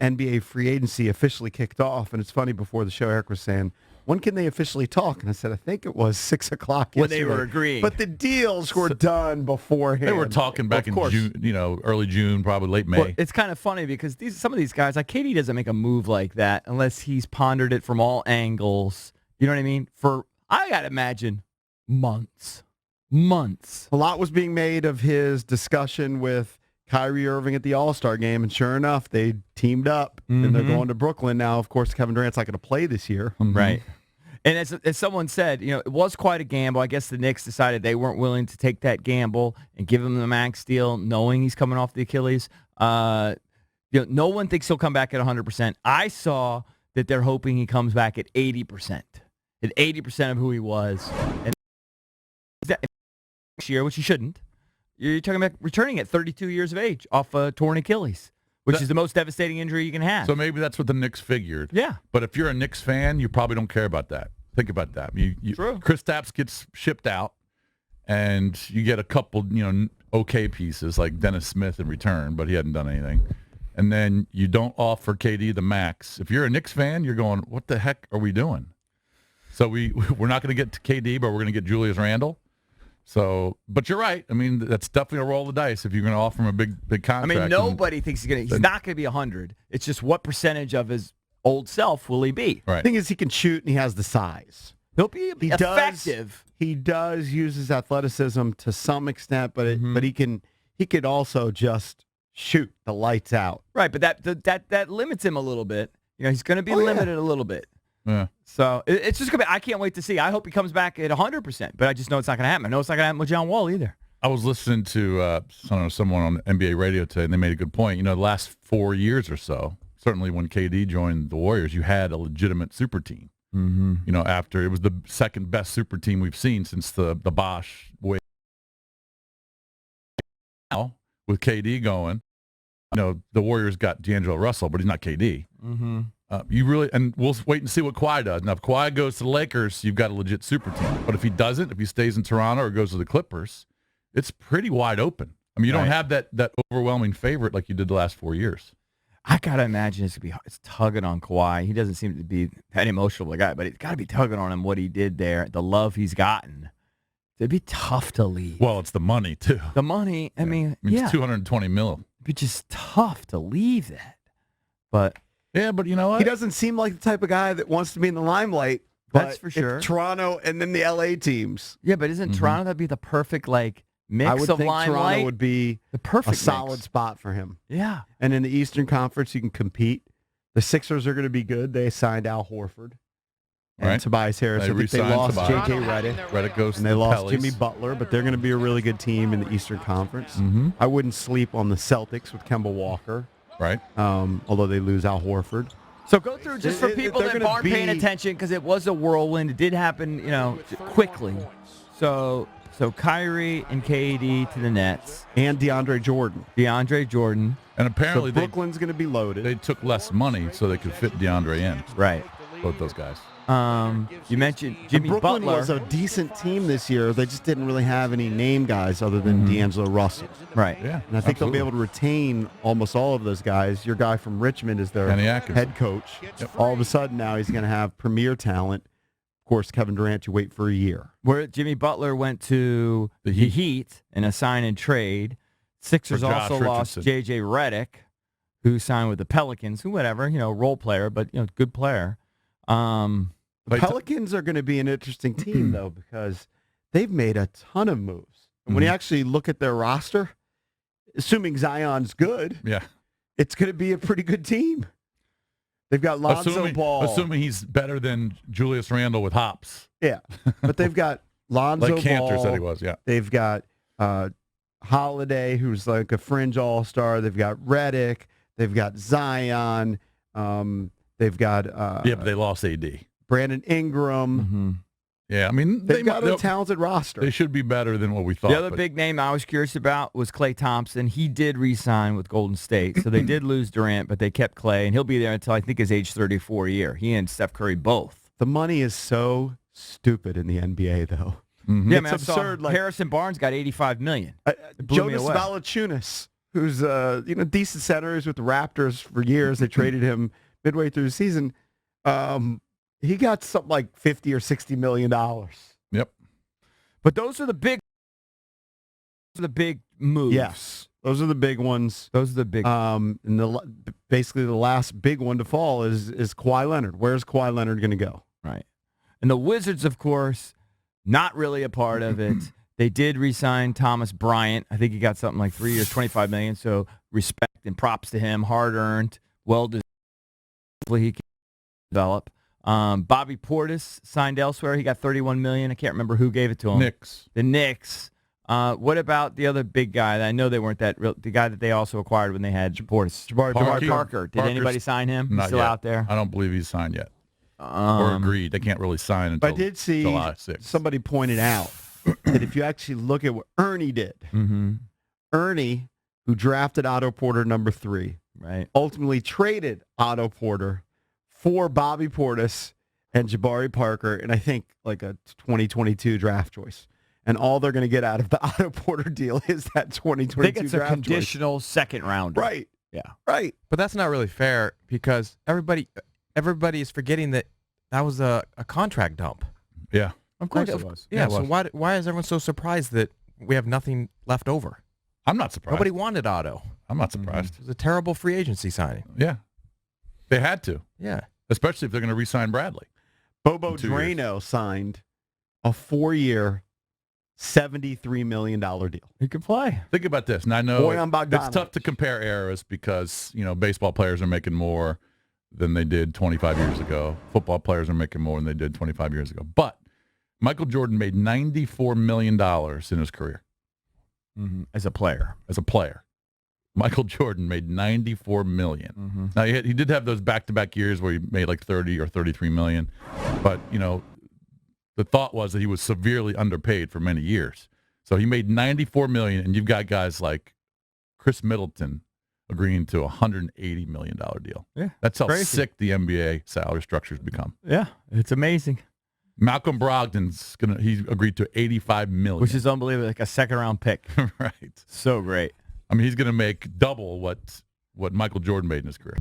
NBA free agency officially kicked off, and it's funny, before the show, Eric was saying, when can they officially talk? And I said, I think it was 6 o'clock when yesterday. they were agreeing. But the deals were done beforehand. They were talking back in June, early June, probably late May. Well, it's kind of funny because some of these guys, like KD doesn't make a move like that unless he's pondered it from all angles. You know what I mean? I got to imagine, months. A lot was being made of his discussion with Kyrie Irving at the All-Star game, and sure enough, they teamed up, and they're going to Brooklyn. Now, of course, Kevin Durant's not going to play this year. Right. And as someone said, it was quite a gamble. I guess the Knicks decided they weren't willing to take that gamble and give him the max deal, knowing he's coming off the Achilles. No one thinks he'll come back at 100%. I saw that they're hoping he comes back at 80%. At 80% of who he was. And next year, which he shouldn't. You're talking about returning at 32 years of age off a torn Achilles, which is the most devastating injury you can have. So maybe that's what the Knicks figured. Yeah. But if you're a Knicks fan, you probably don't care about that. Think about that. True. Kristaps gets shipped out, and you get a couple, okay pieces like Dennis Smith in return, but he hadn't done anything. And then you don't offer KD the max. If you're a Knicks fan, you're going, what the heck are we doing? So we're not going to get to KD, but we're going to get Julius Randle. So, but you're right. I mean, that's definitely a roll of the dice if you're going to offer him a big contract. I mean, nobody thinks he's not going to be 100. It's just what percentage of his old self will he be? Right. The thing is, he can shoot and he has the size. He'll be effective. He does use his athleticism to some extent, but he could also just shoot the lights out. Right, but that limits him a little bit. He's going to be limited a little bit. Yeah. So it's just going to be, I can't wait to see. I hope he comes back at 100%, but I just know it's not going to happen. I know it's not going to happen with John Wall either. I was listening to someone on NBA radio today, and they made a good point. The last 4 years or so, certainly when KD joined the Warriors, you had a legitimate super team. Mm-hmm. After it was the second best super team we've seen since the Bosch way. Now, with KD going, the Warriors got D'Angelo Russell, but he's not KD. Mm-hmm. And we'll wait and see what Kawhi does. Now, if Kawhi goes to the Lakers, you've got a legit super team. But if he doesn't, if he stays in Toronto or goes to the Clippers, it's pretty wide open. I mean, you don't have that overwhelming favorite like you did the last 4 years. I got to imagine it's tugging on Kawhi. He doesn't seem to be that emotional of a guy, but it's got to be tugging on him what he did there, the love he's gotten. It'd be tough to leave. Well, it's the money, too. The money, I mean, it's $220 million. It'd be just tough to leave that. But... yeah, but you know what? He doesn't seem like the type of guy that wants to be in the limelight. That's for sure. Toronto and then the LA teams. Yeah, but isn't Toronto that'd be the perfect mix I would of think limelight? Toronto would be the perfect solid spot for him. Yeah. And in the Eastern Conference, you can compete. The Sixers are going to be good. They signed Al Horford and Tobias Harris. I think they lost J.J. Redick. Redick goes and they lost Jimmy Butler, but they're going to be a really good team in the Eastern Conference. Mm-hmm. I wouldn't sleep on the Celtics with Kemba Walker. Right. Although they lose Al Horford. So go through just for people that aren't paying attention, because it was a whirlwind. It did happen, quickly. So Kyrie and KD to the Nets. And DeAndre Jordan. And apparently Brooklyn's going to be loaded. They took less money so they could fit DeAndre in. Right. Both those guys. You mentioned Jimmy Brooklyn Butler. was a decent team this year. They just didn't really have any name guys other than D'Angelo Russell. Right. Yeah. And I think they'll be able to retain almost all of those guys. Your guy from Richmond is their head coach. Yep. All of a sudden now he's going to have premier talent. Of course, Kevin Durant, you wait for a year. Where Jimmy Butler went to the Heat in a sign and trade. Sixers also lost J.J. Redick, who signed with the Pelicans, role player, but good player. The Pelicans are going to be an interesting team, though, because they've made a ton of moves. And when you actually look at their roster, assuming Zion's good, it's going to be a pretty good team. They've got Lonzo Ball. Assuming he's better than Julius Randle with hops. Yeah, but they've got Lonzo Ball. Like Cantor said he was, yeah. They've got Holiday, who's like a fringe all-star. They've got Redick. They've got Zion. They've got... but they lost AD. Brandon Ingram. Mm-hmm. Yeah, I mean... They've got a talented roster. They should be better than what we thought. The other big name I was curious about was Klay Thompson. He did re-sign with Golden State, so they did lose Durant, but they kept Klay, and he'll be there until I think his age 34 year. He and Steph Curry both. The money is so stupid in the NBA, though. Mm-hmm. Yeah, it's absurd. Harrison Barnes got $85 million. Jonas Valanciunas. who's decent center, who's with the Raptors for years. They traded him midway through the season. He got something like $50 or $60 million. Yep. But those are the big moves. Yes, those are the big ones. Those are the big. And basically the last big one to fall is Kawhi Leonard. Where's Kawhi Leonard going to go? Right. And the Wizards, of course, not really a part of it. They did re-sign Thomas Bryant. I think he got something like 3 years, $25 million. So respect and props to him. Hard earned, well deserved. Hopefully he can develop. Bobby Portis signed elsewhere. He got $31 million. I can't remember who gave it to him. Knicks. The Knicks. What about the other big guy? I know they weren't that real. The guy that they also acquired when they had Portis. Jabari Parker. Did anybody sign him? He's still yet. out there. I don't believe he's signed yet. Or agreed. They can't really sign until I did see July 6th. somebody pointed out that if you actually look at what Ernie did, Ernie, who drafted Otto Porter number 3, right, ultimately traded Otto Porter for Bobby Portis and Jabari Parker, and I think like a 2022 draft choice. And all they're going to get out of the Otto Porter deal is that 2022 I think it's draft a conditional second rounder. Right. Yeah. Right. But that's not really fair because everybody is forgetting that was a contract dump. Yeah. Of course it was. Yeah, it so was. why is everyone so surprised that we have nothing left over? I'm not surprised. Nobody wanted Otto. I'm not surprised. It was a terrible free agency signing. Yeah. They had to, Yeah. especially if they're going to re-sign Bradley. Bobo In 2 Drano signed a 4-year, $73 million deal. He could play. Think about this. And I know Boyan Bogdanovic. it's tough to compare eras because, baseball players are making more than they did 25 years ago. Football players are making more than they did 25 years ago. But Michael Jordan made $94 million in his career. As a player. As a player. Michael Jordan made $94 million. Now, he did have those back-to-back years where he made like 30 or $33 million. But, the thought was that he was severely underpaid for many years. So he made $94 million, and you've got guys like Chris Middleton agreeing to a $180 million deal. Yeah, That's how crazy. sick the NBA salary structures become. Yeah, it's amazing. Malcolm Brogdon's he agreed to $85 million. Which is unbelievable, like a second-round pick. right. So great. I mean, he's going to make double what Michael Jordan made in his career.